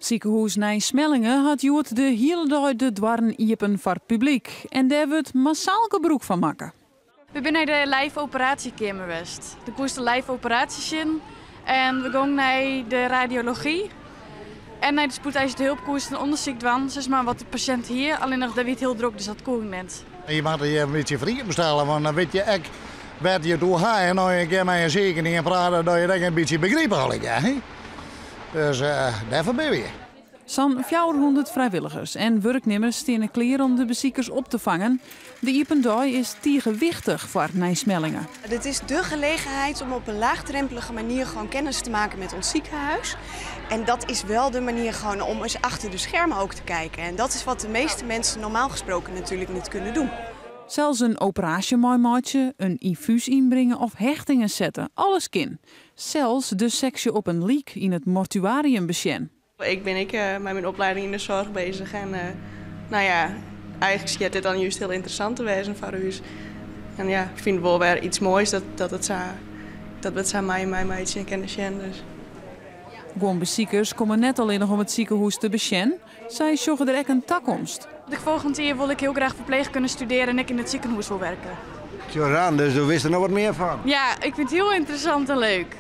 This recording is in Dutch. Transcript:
ziekenhuis Nijsmellingen had Joet de hele dag de dwarren iepen voor het publiek. En daar wordt massaal gebruik van maken. We zijn naar de live operatiekamer geweest. De koers de live operaties in. En we gaan naar de radiologie. En naar de spoedeisende hulpkoers en onderzoek doen. Zeg maar wat de patiënt hier. Alleen nog dat weet heel druk, dus dat kon net. Je mag je een beetje vrij bestellen, want dan weet je echt wat je doet. En dan je een keer met je zeker praten dat je dat een beetje begrijpt al. Dus daarvoor ben je. Zo'n 400 vrijwilligers en werknemers staan klaar om de bezoekers op te vangen. De Iependooi is tegenwichtig voor Nijsmellingen. Dit is dé gelegenheid om op een laagdrempelige manier gewoon kennis te maken met ons ziekenhuis. En dat is wel de manier gewoon om eens achter de schermen ook te kijken. En dat is wat de meeste mensen normaal gesproken natuurlijk niet kunnen doen. Zelfs een operatie maken, een infuus inbrengen of hechtingen zetten. Alles kan. Zelfs de sectie op een liek in het mortuarium besjen. Ik ben met mijn opleiding in de zorg bezig en nou ja, eigenlijk zie je dit dan juist heel interessant te wezen voor u. En ja, ik vind het wel weer iets moois dat het zo mij iets in kennis zien. Dus. Gewoon bezoekers komen net alleen nog om het ziekenhuis te besjen. Zij zorgen er ook een toekomst. De volgende jaar wil ik heel graag verpleeg kunnen studeren en ik in het ziekenhuis wil werken. Joran, dus we wisten er nog wat meer van. Ja, ik vind het heel interessant en leuk.